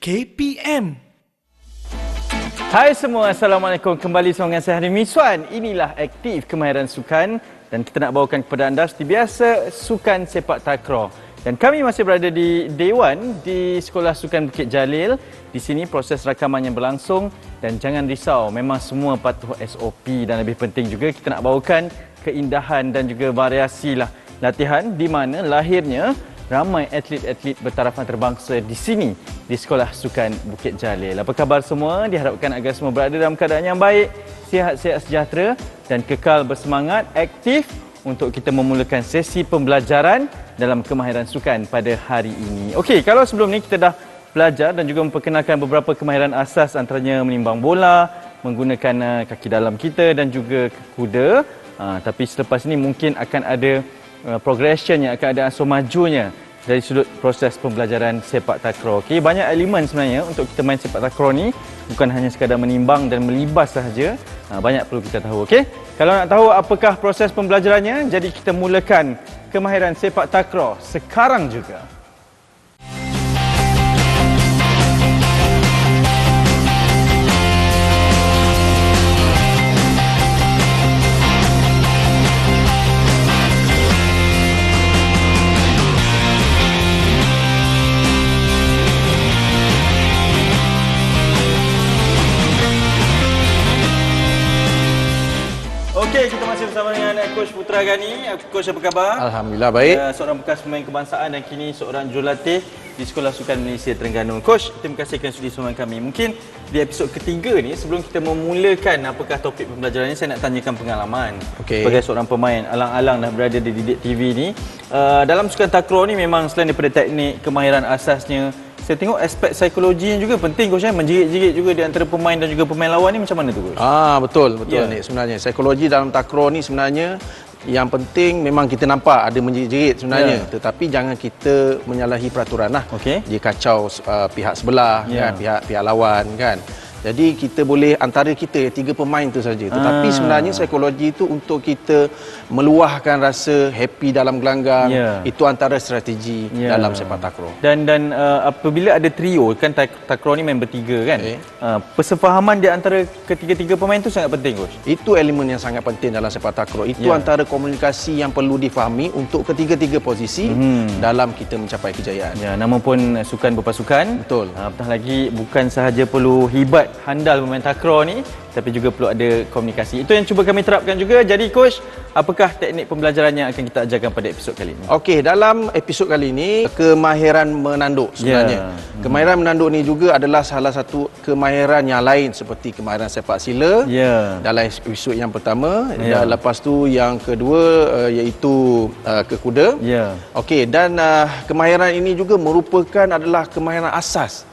KPM. Hai semua, Assalamualaikum. Kembali dengan saya Harim Miswan. Inilah Aktif Kemahiran Sukan dan kita nak bawakan kepada anda seperti biasa sukan sepak takraw. Dan kami masih berada di Dewan di Sekolah Sukan Bukit Jalil. Di sini proses rakaman yang berlangsung dan jangan risau, memang semua patuh SOP dan lebih penting juga kita nak bawakan keindahan dan juga variasi lah latihan di mana lahirnya ramai atlet-atlet bertaraf antarabangsa di sini di Sekolah Sukan Bukit Jalil. Apa khabar semua? Diharapkan agar semua berada dalam keadaan yang baik, sihat-sihat sejahtera dan kekal bersemangat, aktif untuk kita memulakan sesi pembelajaran dalam kemahiran sukan pada hari ini. Okey, kalau sebelum ni kita dah belajar dan juga memperkenalkan beberapa kemahiran asas antaranya menimbang bola, menggunakan kaki dalam kita dan juga kuda. Tapi selepas ini mungkin akan ada progression yang akan ada ansur majunya dari sudut proses pembelajaran sepak takraw. Okey, banyak elemen sebenarnya untuk kita main sepak takraw ni, bukan hanya sekadar menimbang dan melibas sahaja. Banyak perlu kita tahu. Okey, kalau nak tahu apakah proses pembelajarannya, jadi kita mulakan kemahiran sepak takraw sekarang juga. Okey, kita masih bersama dengan Coach Putra Gani. Coach, apa khabar? Alhamdulillah baik. Seorang bekas pemain kebangsaan dan kini seorang jurulatih di Sekolah Sukan Malaysia Terengganu. Coach, terima kasih kerana sudi bersama kami. Mungkin di episod ketiga ni, sebelum kita memulakan apakah topik pembelajarannya, saya nak tanyakan pengalaman. Sebagai seorang pemain alang-alang dah berada di Didik TV ni, dalam sukan takraw ni memang selain daripada teknik, kemahiran asasnya, saya tengok aspek psikologi yang juga penting, Coach. Menjerit-jerit juga di antara pemain dan juga pemain lawan ni macam mana tu, Coach? Betul ni sebenarnya. Psikologi dalam takraw ni sebenarnya yang penting memang kita nampak ada menjerit sebenarnya, tetapi jangan kita menyalahi peraturan lah. Dia kacau pihak sebelah kan, pihak lawan kan. Jadi kita boleh antara kita 3 pemain tu saja. Tetapi sebenarnya psikologi itu untuk kita meluahkan rasa happy dalam gelanggang. Itu antara strategi dalam sepak takraw. Dan apabila ada trio kan, takraw ni main bertiga kan. Persefahaman di antara ketiga-tiga pemain tu sangat penting, Coach. Itu elemen yang sangat penting dalam sepak takraw. Itu antara komunikasi yang perlu difahami untuk ketiga-tiga posisi dalam kita mencapai kejayaan. Nama pun sukan berpasukan. Betul. Apatah lagi bukan sahaja perlu hibat handal bermain takraw ni, tapi juga perlu ada komunikasi. Itu yang cuba kami terapkan juga. Jadi Coach, apakah teknik pembelajaran yang akan kita ajarkan pada episod kali ini? Okey, dalam episod kali ini kemahiran menanduk sebenarnya. Kemahiran menanduk ni juga adalah salah satu kemahiran yang lain seperti kemahiran sepak sila. Dalam episod yang pertama dan lepas tu yang kedua iaitu kekuda. Okey, dan kemahiran ini juga merupakan adalah kemahiran asas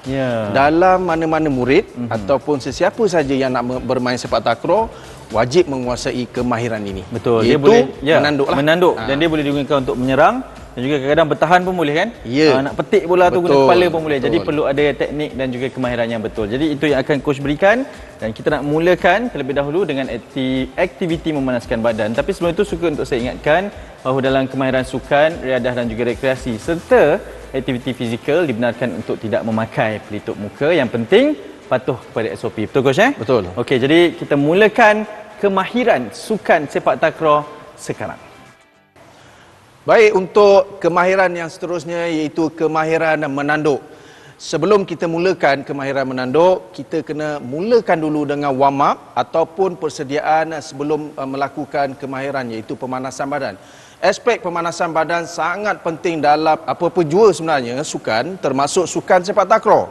dalam mana-mana murid ataupun sesiapa saja yang nak bermain sepak takraw wajib menguasai kemahiran ini. Betul. Iaitu dia boleh menanduk dan dia boleh digunakan untuk menyerang dan juga kadang-kadang bertahan pun boleh kan? Nak petik bola tu guna kepala pun boleh. Jadi perlu ada teknik dan juga kemahiran yang betul. Jadi itu yang akan Coach berikan dan kita nak mulakan terlebih dahulu dengan aktiviti memanaskan badan. Tapi sebelum itu suka untuk saya ingatkan bahawa dalam kemahiran sukan, riadah dan juga rekreasi serta aktiviti fizikal dibenarkan untuk tidak memakai pelitup muka. Yang penting patuh kepada SOP. Betul, Coach? Betul. Okey, jadi kita mulakan kemahiran sukan sepak takraw sekarang. Baik, untuk kemahiran yang seterusnya iaitu kemahiran menanduk. Sebelum kita mulakan kemahiran menanduk, kita kena mulakan dulu dengan warm up ataupun persediaan sebelum melakukan kemahiran iaitu pemanasan badan. Aspek pemanasan badan sangat penting dalam apa-apa jua sebenarnya sukan, termasuk sukan sepak takraw.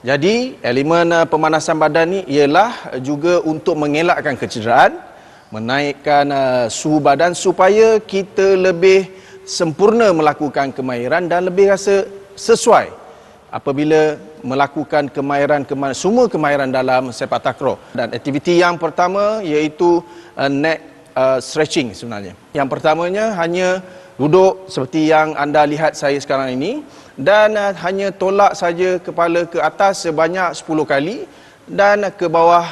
Jadi, elemen pemanasan badan ni ialah juga untuk mengelakkan kecederaan, menaikkan suhu badan supaya kita lebih sempurna melakukan kemahiran dan lebih rasa sesuai apabila melakukan semua kemahiran dalam sepak takraw. Dan aktiviti yang pertama iaitu neck stretching sebenarnya. Yang pertamanya hanya duduk seperti yang anda lihat saya sekarang ini dan hanya tolak saja kepala ke atas sebanyak 10 kali dan ke bawah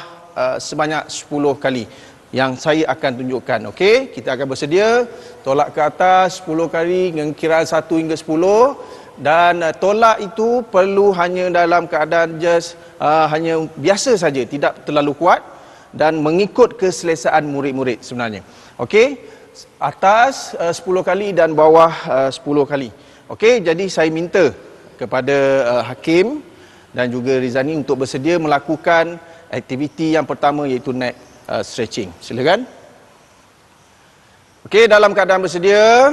sebanyak 10 kali yang saya akan tunjukkan. Okey, kita akan bersedia tolak ke atas 10 kali dengan kiraan 1 hingga 10 dan tolak itu perlu hanya dalam keadaan just hanya biasa saja, tidak terlalu kuat dan mengikut keselesaan murid-murid sebenarnya. Okey, atas 10 kali dan bawah 10 kali. Okey, jadi saya minta kepada Hakim dan juga Rizani untuk bersedia melakukan aktiviti yang pertama, iaitu neck stretching. Silakan. Okey, dalam keadaan bersedia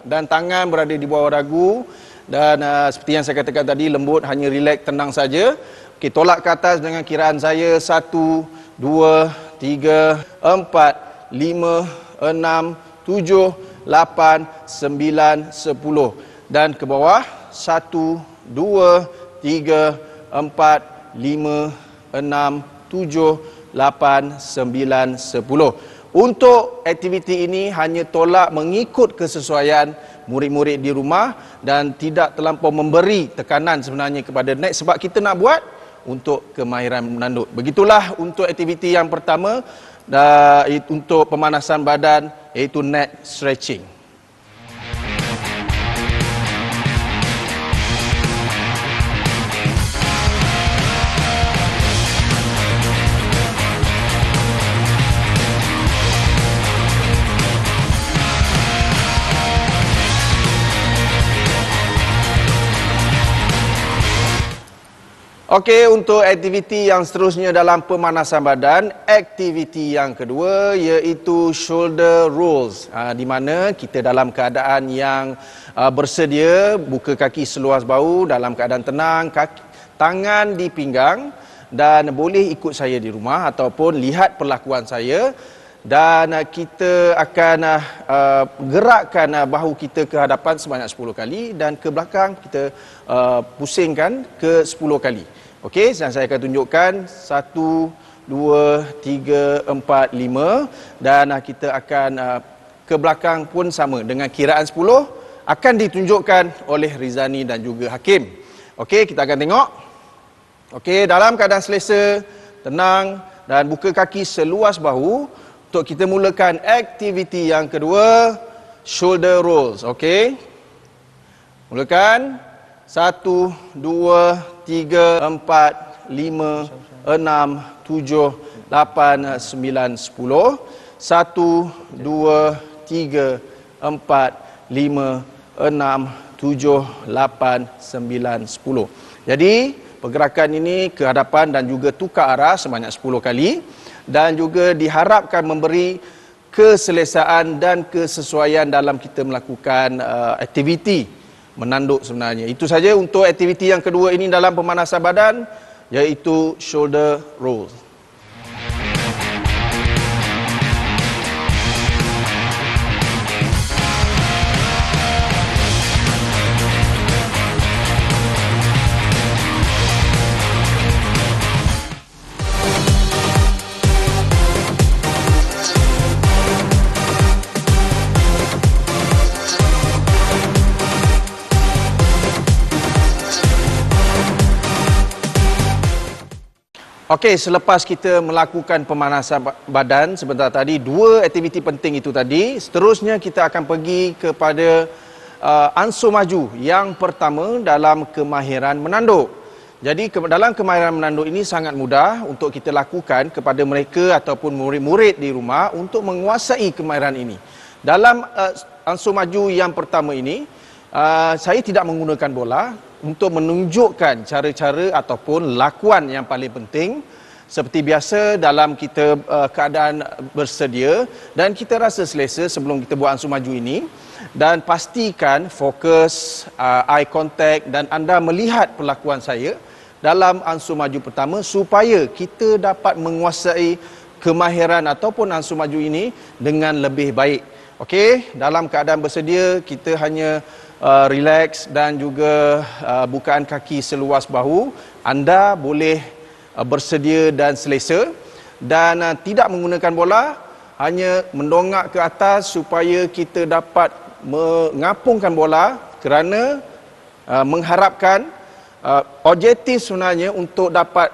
dan tangan berada di bawah dagu dan seperti yang saya katakan tadi, lembut, hanya relax, tenang saja. Okey, tolak ke atas dengan kiraan saya 1, 2, 3, 4, 5, 6, 7, 8, 9, 10 dan ke bawah 1, 2, 3, 4, 5, 6, 7, 8, 9, 10. Untuk aktiviti ini hanya tolak mengikut kesesuaian murid-murid di rumah dan tidak terlampau memberi tekanan sebenarnya kepada neck, sebab kita nak buat untuk kemahiran menanduk. Begitulah untuk aktiviti yang pertama untuk pemanasan badan, iaitu neck stretching. Okey, untuk aktiviti yang seterusnya dalam pemanasan badan, aktiviti yang kedua iaitu shoulder rolls, di mana kita dalam keadaan yang bersedia, buka kaki seluas bahu dalam keadaan tenang, tangan di pinggang, dan boleh ikut saya di rumah ataupun lihat perlakuan saya, dan kita akan gerakkan bahu kita ke hadapan sebanyak 10 kali dan ke belakang kita pusingkan ke 10 kali. Okey, dan saya akan tunjukkan 1, 2, 3, 4, 5 dan kita akan ke belakang pun sama dengan kiraan 10 akan ditunjukkan oleh Rizani dan juga Hakim. Okey, kita akan tengok. Okey, dalam keadaan selesa, tenang dan buka kaki seluas bahu untuk kita mulakan aktiviti yang kedua, shoulder rolls. Okey, mulakan 1, 2, 3, 4, 5, 6, 7, 8, 9, 10. 1, 2, 3, 4, 5, 6, 7, 8, 9, 10. Jadi, pergerakan ini ke hadapan dan juga tukar arah sebanyak 10 kali dan juga diharapkan memberi keselesaan dan kesesuaian dalam kita melakukan aktiviti menanduk sebenarnya. Itu saja untuk aktiviti yang kedua ini dalam pemanasan badan, iaitu shoulder rolls. Okey, selepas kita melakukan pemanasan badan sebentar tadi, dua aktiviti penting itu tadi, seterusnya kita akan pergi kepada ansur maju yang pertama dalam kemahiran menanduk. Jadi dalam kemahiran menanduk ini sangat mudah untuk kita lakukan kepada mereka ataupun murid-murid di rumah untuk menguasai kemahiran ini. Dalam ansur maju yang pertama ini, saya tidak menggunakan bola untuk menunjukkan cara-cara ataupun lakuan yang paling penting. Seperti biasa dalam kita keadaan bersedia dan kita rasa selesa sebelum kita buat ansur maju ini, dan pastikan fokus, eye contact dan anda melihat perlakuan saya dalam ansur maju pertama supaya kita dapat menguasai kemahiran ataupun ansur maju ini dengan lebih baik. Okey, dalam keadaan bersedia kita hanya relax dan juga bukaan kaki seluas bahu. Anda boleh bersedia dan selesa dan tidak menggunakan bola, hanya mendongak ke atas supaya kita dapat mengapungkan bola kerana mengharapkan objektif sebenarnya untuk dapat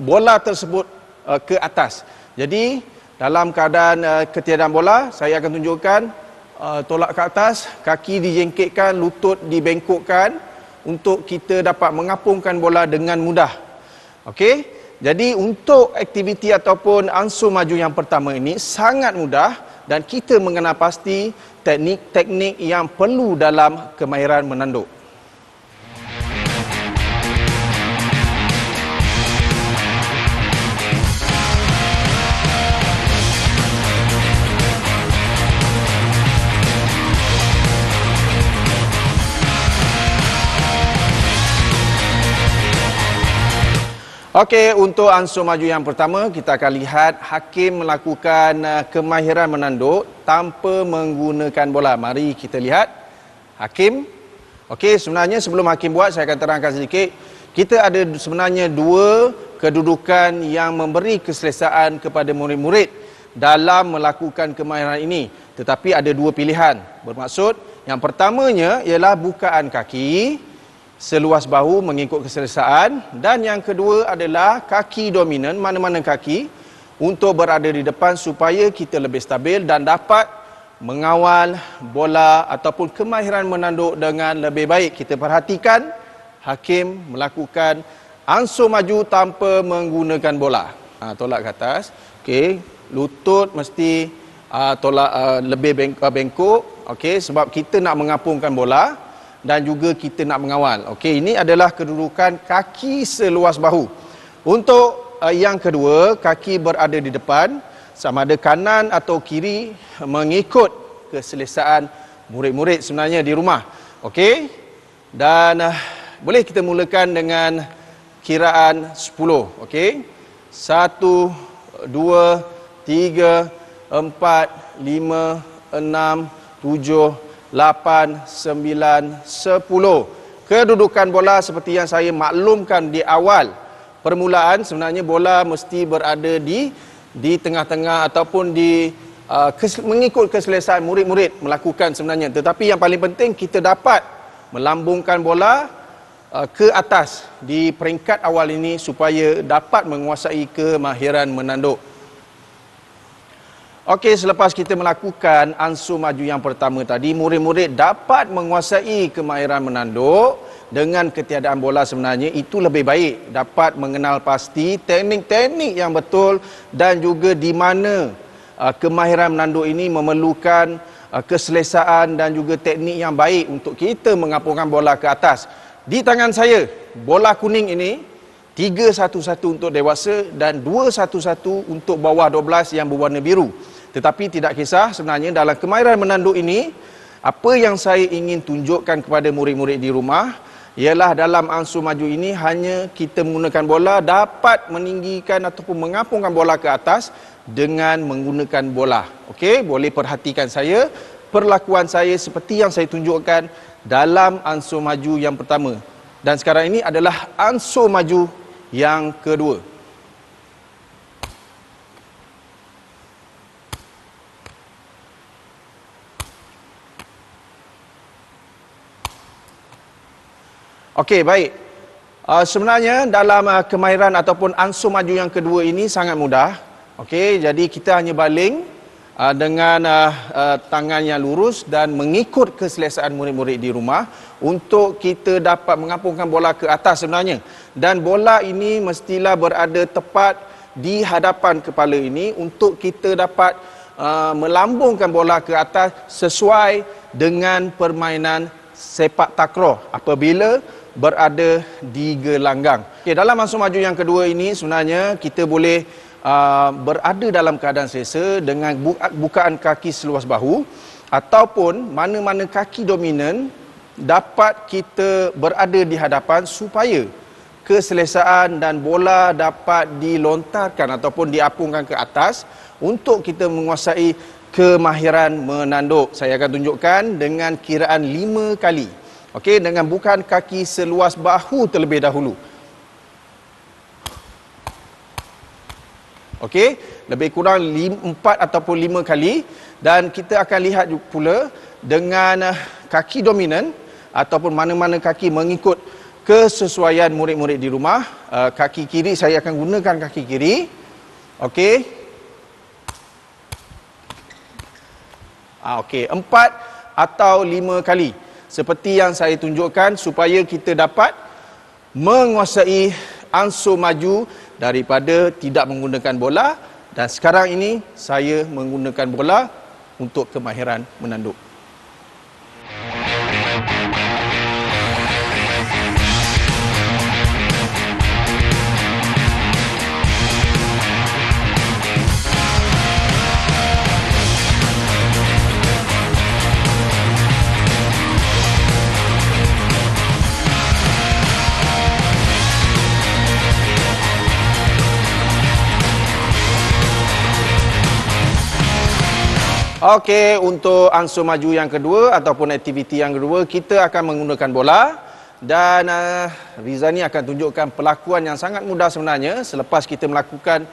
bola tersebut ke atas. Jadi dalam keadaan ketiadaan bola, saya akan tunjukkan tolak ke atas, kaki dijengkitkan, lutut dibengkokkan untuk kita dapat mengapungkan bola dengan mudah. Okey, jadi untuk aktiviti ataupun ansur maju yang pertama ini sangat mudah dan kita mengenal pasti teknik-teknik yang perlu dalam kemahiran menanduk. Okey, untuk ansur maju yang pertama, kita akan lihat hakim melakukan kemahiran menanduk tanpa menggunakan bola. Mari kita lihat hakim. Okey, sebenarnya sebelum hakim buat, saya akan terangkan sedikit. Kita ada sebenarnya dua kedudukan yang memberi keselesaan kepada murid-murid dalam melakukan kemahiran ini. Tetapi ada dua pilihan. Bermaksud, yang pertamanya ialah bukaan kaki seluas bahu mengikut keselesaan, dan yang kedua adalah kaki dominan, mana-mana kaki untuk berada di depan supaya kita lebih stabil dan dapat mengawal bola ataupun kemahiran menanduk dengan lebih baik. Kita perhatikan hakim melakukan ansur maju tanpa menggunakan bola. Tolak ke atas. Okey, lutut mesti tolak lebih bengkok. Okey, sebab kita nak mengapungkan bola dan juga kita nak mengawal. Okey, ini adalah kedudukan kaki seluas bahu. Untuk yang kedua, kaki berada di depan, sama ada kanan atau kiri mengikut keselesaan murid-murid sebenarnya di rumah. Okey, dan boleh kita mulakan dengan kiraan 10. Okey, 1, 2, 3, 4, 5, 6, 7, 8, 9, 10. Kedudukan bola seperti yang saya maklumkan di awal permulaan, sebenarnya bola mesti berada di tengah-tengah ataupun mengikut keselesaan murid-murid melakukan sebenarnya. Tetapi yang paling penting kita dapat melambungkan bola ke atas di peringkat awal ini supaya dapat menguasai kemahiran menanduk. Okey, selepas kita melakukan ansur maju yang pertama tadi, murid-murid dapat menguasai kemahiran menanduk dengan ketiadaan bola sebenarnya itu lebih baik. Dapat mengenal pasti teknik-teknik yang betul dan juga di mana kemahiran menanduk ini memerlukan keselesaan dan juga teknik yang baik untuk kita mengapungkan bola ke atas. Di tangan saya, bola kuning ini 3-1-1 untuk dewasa dan 2-1-1 untuk bawah 12 yang berwarna biru. Tetapi tidak kisah, sebenarnya dalam kemahiran menanduk ini, apa yang saya ingin tunjukkan kepada murid-murid di rumah ialah dalam ansur maju ini hanya kita menggunakan bola dapat meninggikan ataupun mengapungkan bola ke atas dengan menggunakan bola. Okey, boleh perhatikan saya, perlakuan saya seperti yang saya tunjukkan dalam ansur maju yang pertama. Dan sekarang ini adalah ansur maju yang kedua. Okey, baik. Sebenarnya dalam kemahiran ataupun ansur maju yang kedua ini sangat mudah. Okey, jadi kita hanya baling dengan tangan yang lurus dan mengikut keselesaan murid-murid di rumah untuk kita dapat mengapungkan bola ke atas sebenarnya. Dan bola ini mestilah berada tepat di hadapan kepala ini untuk kita dapat melambungkan bola ke atas sesuai dengan permainan sepak takraw apabila berada di gelanggang. Okay, dalam ansur maju yang kedua ini sebenarnya kita boleh berada dalam keadaan selesa dengan bukaan kaki seluas bahu ataupun mana-mana kaki dominan dapat kita berada di hadapan supaya keselesaan dan bola dapat dilontarkan ataupun diapungkan ke atas untuk kita menguasai kemahiran menanduk. Saya akan tunjukkan dengan kiraan 5 kali. Okey, dengan bukaan kaki seluas bahu terlebih dahulu. Okey, lebih kurang 4 ataupun 5 kali, dan kita akan lihat pula dengan kaki dominan ataupun mana-mana kaki mengikut kesesuaian murid-murid di rumah. Kaki kiri saya akan gunakan kaki kiri. Okey. Okey, 4 atau 5 kali. Seperti yang saya tunjukkan supaya kita dapat menguasai ansur maju daripada tidak menggunakan bola, dan sekarang ini saya menggunakan bola untuk kemahiran menanduk. Okey, untuk ansur maju yang kedua ataupun aktiviti yang kedua, kita akan menggunakan bola dan Rizani akan tunjukkan pelakuan yang sangat mudah sebenarnya selepas kita melakukan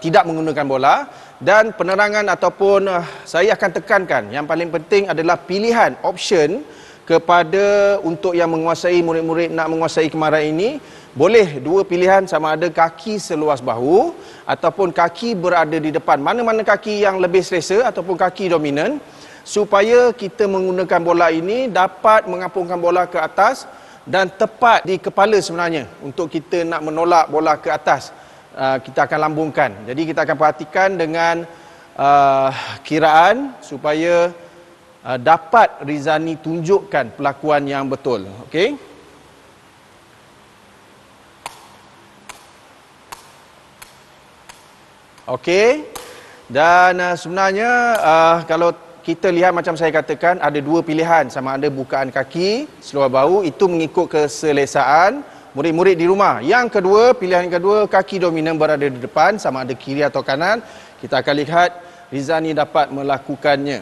tidak menggunakan bola, dan penerangan ataupun saya akan tekankan yang paling penting adalah pilihan option kepada untuk yang menguasai murid-murid nak menguasai kemahiran ini. Boleh dua pilihan, sama ada kaki seluas bahu ataupun kaki berada di depan. Mana-mana kaki yang lebih selesa ataupun kaki dominan, supaya kita menggunakan bola ini dapat mengapungkan bola ke atas dan tepat di kepala sebenarnya. Untuk kita nak menolak bola ke atas, kita akan lambungkan. Jadi kita akan perhatikan dengan kiraan supaya dapat Rizani tunjukkan pelakuan yang betul. Okey. Okey, dan sebenarnya kalau kita lihat macam saya katakan, ada dua pilihan, sama ada bukaan kaki, seluar bahu, itu mengikut keselesaan murid-murid di rumah. Yang kedua, pilihan kedua, kaki dominan berada di depan, sama ada kiri atau kanan. Kita akan lihat Rizani dapat melakukannya.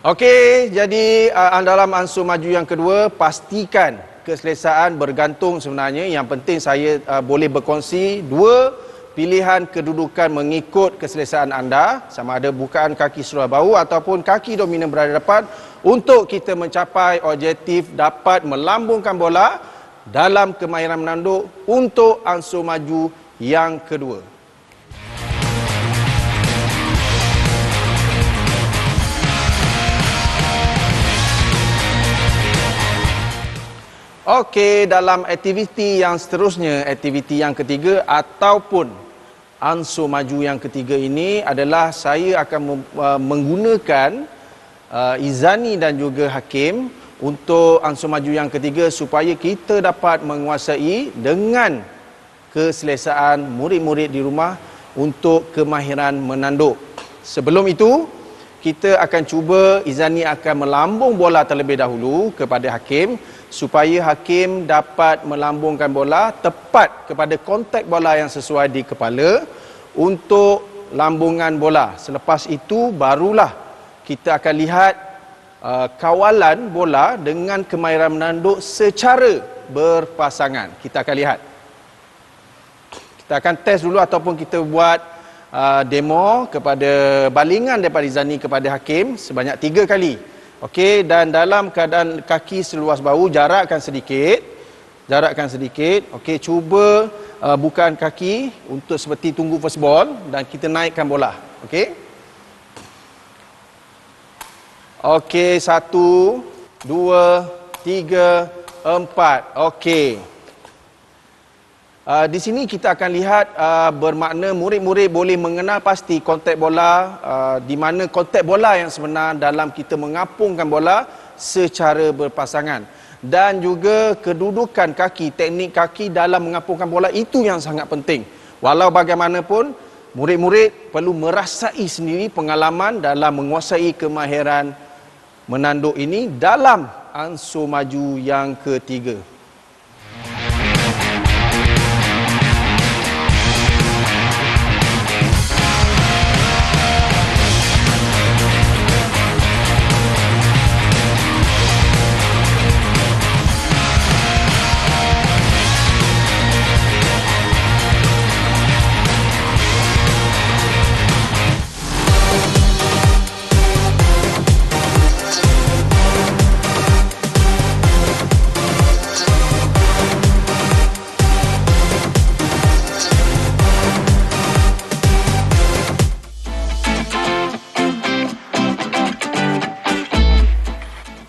Okey, jadi dalam ansur maju yang kedua, pastikan keselesaan bergantung sebenarnya. Yang penting saya boleh berkongsi dua pilihan kedudukan mengikut keselesaan anda, sama ada bukaan kaki seluar bahu ataupun kaki dominan berada depan, untuk kita mencapai objektif dapat melambungkan bola dalam kemahiran menanduk untuk ansur maju yang kedua. Okey, dalam aktiviti yang seterusnya, aktiviti yang ketiga ataupun ansur maju yang ketiga ini adalah saya akan menggunakan Izani dan juga Hakim untuk ansur maju yang ketiga supaya kita dapat menguasai dengan keselesaan murid-murid di rumah untuk kemahiran menanduk. Sebelum itu, kita akan cuba Izani akan melambung bola terlebih dahulu kepada Hakim, supaya Hakim dapat melambungkan bola tepat kepada kontak bola yang sesuai di kepala untuk lambungan bola. Selepas itu barulah kita akan lihat kawalan bola dengan kemahiran menanduk secara berpasangan. Kita akan lihat. Kita akan test dulu ataupun kita buat demo kepada balingan daripada Izani kepada Hakim sebanyak 3 kali. Okey, dan dalam keadaan kaki seluas bahu, jarakkan sedikit. Okey, cuba bukaan kaki untuk seperti tunggu first ball dan kita naikkan bola. Okey. Okey, 1, 2, 3, 4. Okey. Di sini kita akan lihat bermakna murid-murid boleh mengenal pasti kontak bola, di mana kontak bola yang sebenar dalam kita mengapungkan bola secara berpasangan, dan juga kedudukan kaki, teknik kaki dalam mengapungkan bola, itu yang sangat penting. Walau bagaimanapun, murid-murid perlu merasai sendiri pengalaman dalam menguasai kemahiran menanduk ini dalam ansur maju yang ketiga.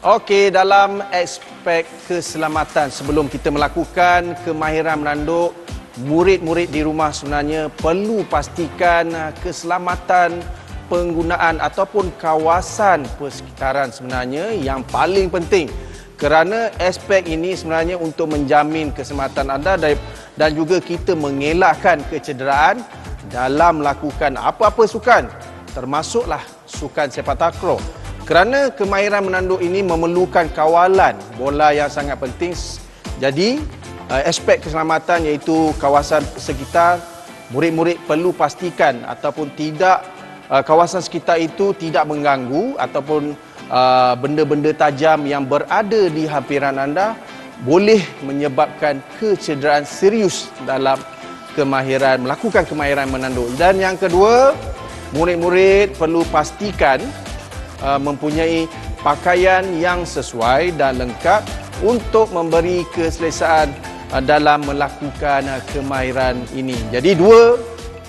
Okey, dalam aspek keselamatan sebelum kita melakukan kemahiran menanduk, murid-murid di rumah sebenarnya perlu pastikan keselamatan penggunaan ataupun kawasan persekitaran sebenarnya yang paling penting. Kerana aspek ini sebenarnya untuk menjamin keselamatan anda dan juga kita mengelakkan kecederaan dalam melakukan apa-apa sukan, termasuklah sukan sepak takraw. Kerana kemahiran menanduk ini memerlukan kawalan bola yang sangat penting. Jadi, aspek keselamatan iaitu kawasan sekitar, murid-murid perlu pastikan ataupun tidak kawasan sekitar itu tidak mengganggu ataupun benda-benda tajam yang berada di hampiran anda boleh menyebabkan kecederaan serius dalam melakukan kemahiran menanduk. Dan yang kedua, murid-murid perlu pastikan mempunyai pakaian yang sesuai dan lengkap untuk memberi keselesaan dalam melakukan kemahiran ini. Jadi dua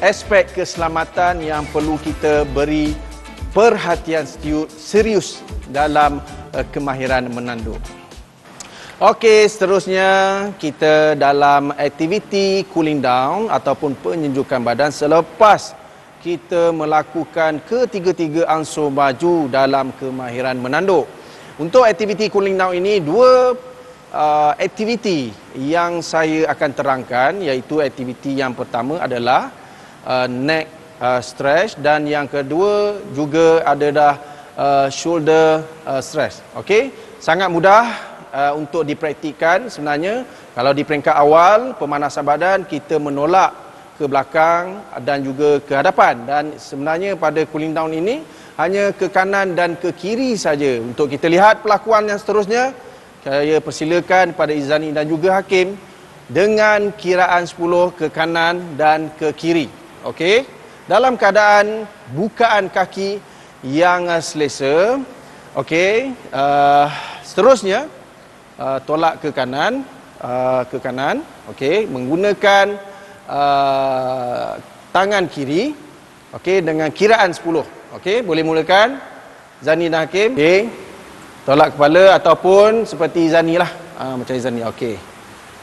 aspek keselamatan yang perlu kita beri perhatian serius dalam kemahiran menanduk. Okey, seterusnya kita dalam aktiviti cooling down ataupun penyejukan badan selepas kita melakukan ketiga-tiga unsur maju dalam kemahiran menanduk. Untuk aktiviti cooling down ini, dua aktiviti yang saya akan terangkan, iaitu aktiviti yang pertama adalah neck stretch dan yang kedua juga ada shoulder stretch. Okey, sangat mudah untuk dipraktikkan sebenarnya. Kalau di peringkat awal pemanasan badan, kita menolak ke belakang dan juga ke hadapan, dan sebenarnya pada cooling down ini hanya ke kanan dan ke kiri saja. Untuk kita lihat pelakuan yang seterusnya, saya persilakan pada Izani dan juga Hakim dengan kiraan 10 ke kanan dan ke kiri. Okey, dalam keadaan bukaan kaki yang selesa. Okey, seterusnya tolak ke kanan, okey, menggunakan tangan kiri, okey, dengan kiraan 10. Okey, boleh mulakan Zani dan Hakim. Okey, tolak kepala ataupun seperti Zani lah, macam Zani. Okey,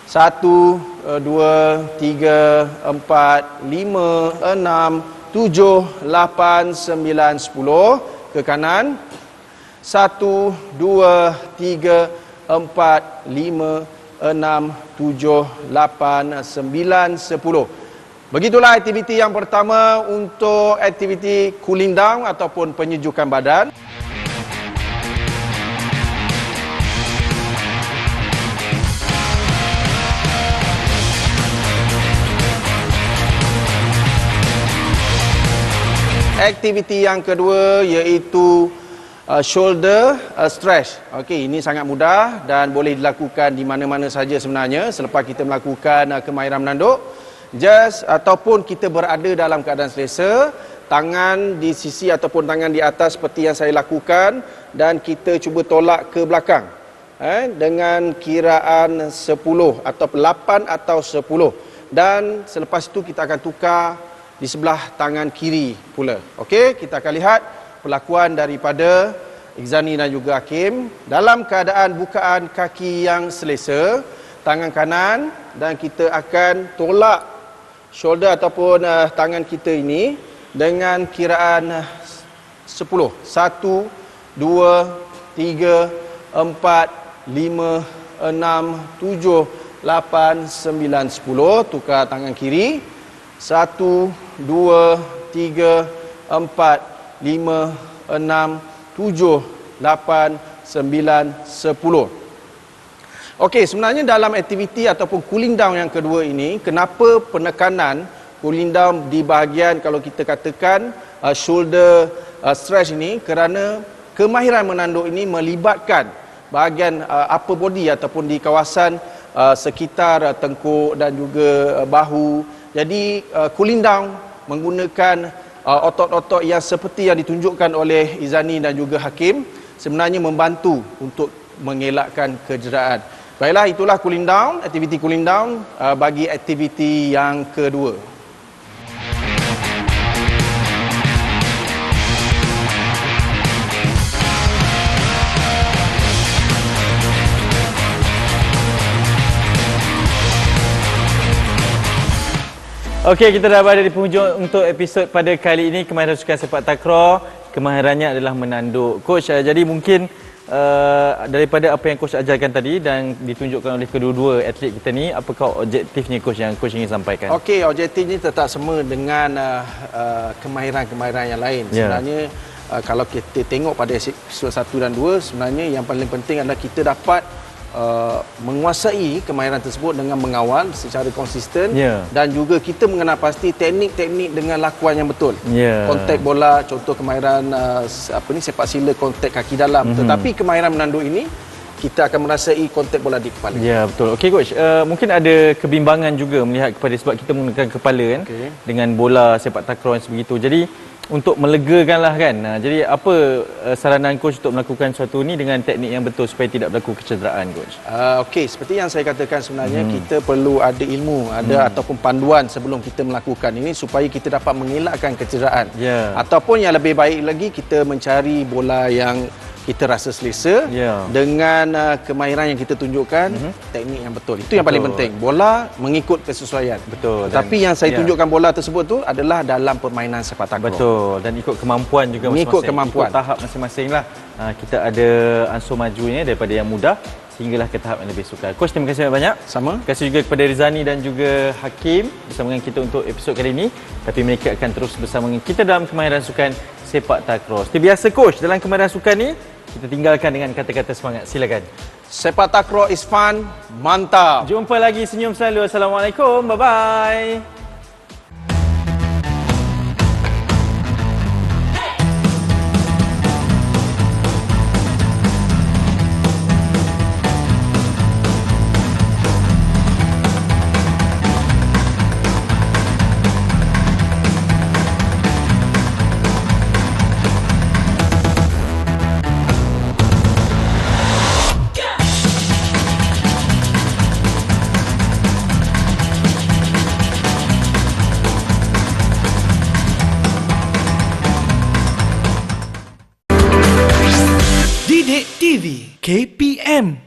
1, 2, 3, 4, 5, 6, 7, 8, 9, 10 ke kanan. 1, 2, 3, 4, 5, 6, 7, 8, 9, 10. Begitulah aktiviti yang pertama untuk aktiviti cooling down ataupun penyejukan badan. Aktiviti yang kedua iaitu shoulder stretch. Okey, ini sangat mudah dan boleh dilakukan di mana-mana saja sebenarnya selepas kita melakukan kemahiran menanduk. Just ataupun kita berada dalam keadaan selesa, tangan di sisi ataupun tangan di atas seperti yang saya lakukan, dan kita cuba tolak ke belakang dengan kiraan 10 atau 8 atau 10, dan selepas itu kita akan tukar di sebelah tangan kiri pula. Okey, kita akan lihat pelakuan daripada Izani dan juga Hakim dalam keadaan bukaan kaki yang selesa, tangan kanan, dan kita akan tolak shoulder ataupun tangan kita ini dengan kiraan 10. 1, 2, 3, 4, 5, 6, 7, 8, 9, 10. Tukar tangan kiri. 1, 2, 3, 4, 5, 6, 7, 8, 9, 10. Okey, sebenarnya dalam aktiviti ataupun cooling down yang kedua ini, kenapa penekanan cooling down di bahagian kalau kita katakan shoulder stretch ini? Kerana kemahiran menanduk ini melibatkan bahagian upper body ataupun di kawasan sekitar tengkuk dan juga bahu. Jadi cooling down menggunakan otot-otot yang seperti yang ditunjukkan oleh Izani dan juga Hakim sebenarnya membantu untuk mengelakkan kecederaan. Baiklah, itulah cooling down, aktiviti cooling down bagi aktiviti yang kedua. Okey, kita dah berada di penghujung untuk episod pada kali ini. Kemahiran sukan sepak takraw, kemahirannya adalah menanduk. Coach, jadi mungkin daripada apa yang coach ajarkan tadi dan ditunjukkan oleh kedua-dua atlet kita ni, apakah objektifnya coach yang coach ingin sampaikan? Okey, objektifnya tetap sama dengan kemahiran-kemahiran yang lain. Sebenarnya kalau kita tengok pada episod 1 dan 2, sebenarnya yang paling penting adalah kita dapat menguasai kemahiran tersebut dengan mengawal secara konsisten dan juga kita mengenal pasti teknik-teknik dengan lakuan yang betul. Kontak bola, contoh kemahiran sepak sila kontak kaki dalam. Tetapi kemahiran menanduk ini kita akan merasai kontak bola di kepala. Ya, betul. Okey coach, mungkin ada kebimbangan juga melihat kepada sebab kita menggunakan kepala kan dengan bola sepak takraw yang sebegitu. Jadi untuk melegakanlah kan. Jadi apa saranan coach untuk melakukan sesuatu ni dengan teknik yang betul supaya tidak berlaku kecederaan coach? Okey, seperti yang saya katakan sebenarnya kita perlu ada ilmu, ataupun panduan sebelum kita melakukan ini supaya kita dapat mengelakkan kecederaan. Ataupun yang lebih baik lagi kita mencari bola yang kita rasa selesa dengan kemahiran yang kita tunjukkan, teknik yang betul. Itu yang paling penting. Bola mengikut kesesuaian. Betul. Tapi yang saya tunjukkan bola tersebut tu adalah dalam permainan sepak takraw. Betul. Dan ikut kemampuan juga masing-masing. Mengikut kemampuan. Ikut tahap masing-masing lah. Kita ada ansur majunya daripada yang mudah sehinggalah ke tahap yang lebih sukar. Coach, terima kasih banyak. Sama. Terima kasih juga kepada Rizani dan juga Hakim bersama dengan kita untuk episod kali ini. Tapi mereka akan terus bersama dengan kita dalam kemahiran sukan sepak takraw. Seperti biasa coach, dalam kemahiran sukan ni kita tinggalkan dengan kata-kata semangat. Silakan. Sepak takraw is fun, mantap. Jumpa lagi, senyum selalu. Assalamualaikum. Bye-bye. Didik TV KPM